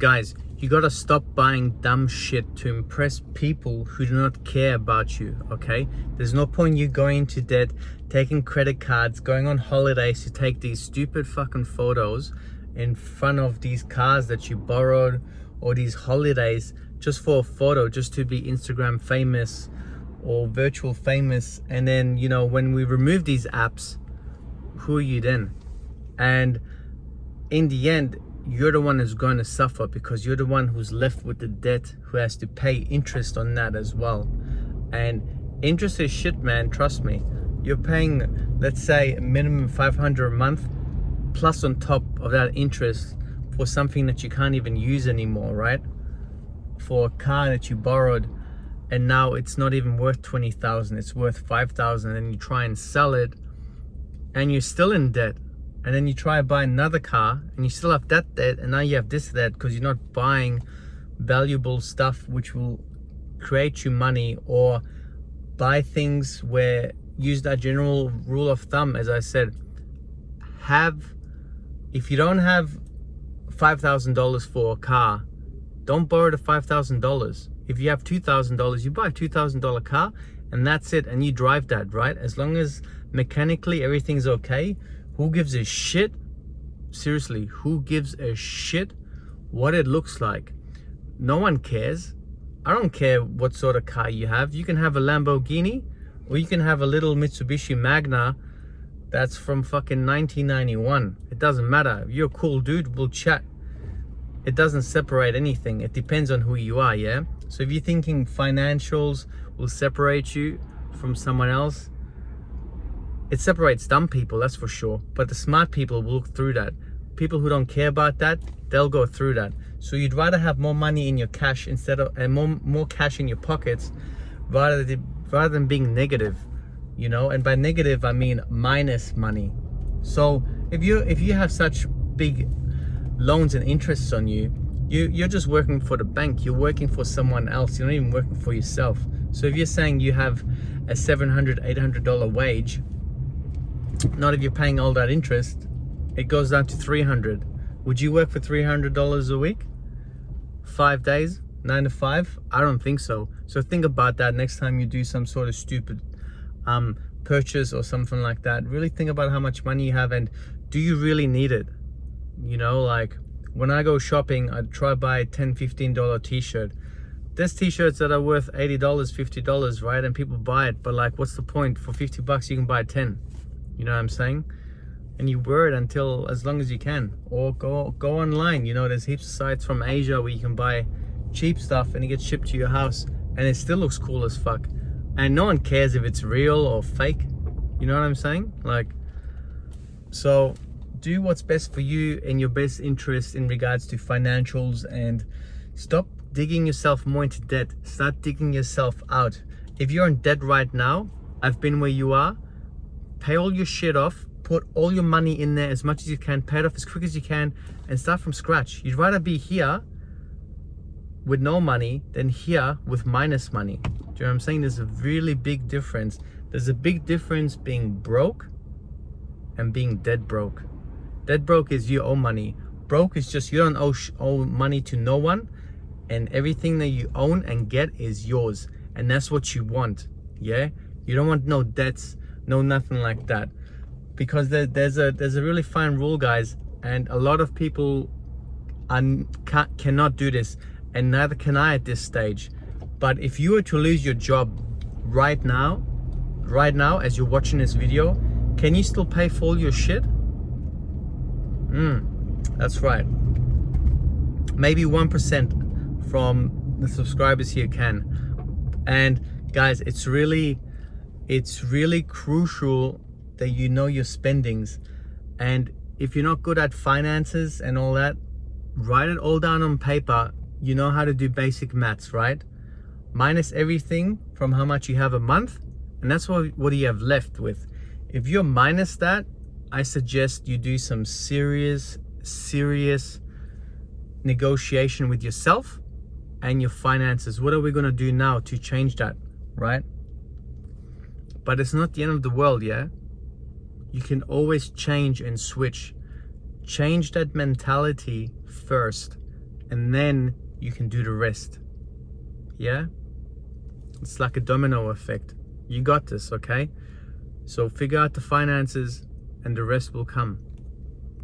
Guys, you gotta stop buying dumb shit to impress people who do not care about you, okay? There's no point you going into debt, taking credit cards, going on holidays to take these stupid fucking photos in front of these cars that you borrowed, or these holidays just for a photo, just to be Instagram famous or virtual famous. And then, you know, when we remove these apps, who are you then? And in the end, you're the one who's going to suffer, because you're the one who's left with the debt, who has to pay interest on that as well. And interest is shit, man, trust me. You're paying, let's say, a minimum $500 a month, plus on top of that interest for something that you can't even use anymore, right? For a car that you borrowed, and now it's not even worth 20,000, it's worth 5,000, and you try and sell it and you're still in debt. And then you try to buy another car and you still have that debt, and now you have this debt because you're not buying valuable stuff which will create you money, or buy things where, use that general rule of thumb, as I said, if you don't have $5,000 for a car, don't borrow the $5,000. If you have $2,000, you buy a $2,000 car and that's it, and you drive that, right? As long as mechanically everything's okay. Who gives a shit? Seriously, who gives a shit what it looks like? No one cares. I don't care what sort of car you have. You can have a Lamborghini, or you can have a little Mitsubishi Magna that's from fucking 1991. It doesn't matter. If you're a cool dude, we'll chat. It doesn't separate anything. It depends on who you are, yeah? So if you're thinking financials will separate you from someone else, it separates dumb people, that's for sure. But the smart people will look through that. People who don't care about that, they'll go through that. So you'd rather have more money in your cash and more cash in your pockets, rather than being negative, you know? And by negative, I mean minus money. So if you have such big loans and interests on you're just working for the bank. You're working for someone else. You're not even working for yourself. So if you're saying you have a $700, $800 wage, not if you're paying all that interest, it goes down to $300. Would you work for $300 a week? 5 days, 9 to 5? I don't think so. So think about that next time you do some sort of stupid purchase or something like that. Really think about how much money you have, and do you really need it? You know, like when I go shopping, I try to buy a $10, $15 t-shirt. There's t-shirts that are worth $80, $50, right? And people buy it, but like, what's the point? For 50 bucks, you can buy 10. You know what I'm saying? And you wear it until, as long as you can, or go online. You know, there's heaps of sites from Asia where you can buy cheap stuff and it gets shipped to your house, and it still looks cool as fuck. And no one cares if it's real or fake. You know what I'm saying? Like, so do what's best for you and your best interest in regards to financials, and stop digging yourself more into debt. Start digging yourself out. If you're in debt right now, I've been where you are. Pay all your shit off, put all your money in there as much as you can, pay it off as quick as you can, and start from scratch. You'd rather be here with no money than here with minus money. Do you know what I'm saying? There's a really big difference. There's a big difference being broke and being dead broke. Dead broke is you owe money. Broke is just you don't owe money to no one, and everything that you own and get is yours, and that's what you want. Yeah, you don't want no debts, no nothing like that, because there's a really fine rule, guys, and a lot of people cannot do this, and neither can I at this stage. But if you were to lose your job right now as you're watching this video, can you still pay for all your shit? That's right. Maybe 1% from the subscribers here can. And guys, it's really crucial that you know your spendings. And if you're not good at finances and all that, write it all down on paper. You know how to do basic maths, right? Minus everything from how much you have a month, and that's what you have left with. If you're minus that, I suggest you do some serious negotiation with yourself and your finances. What are we going to do now to change that, right? But it's not the end of the world, yeah? You can always change and switch. Change that mentality first. and then you can do the rest. Yeah? It's like a domino effect. You got this, okay? So figure out the finances and the rest will come.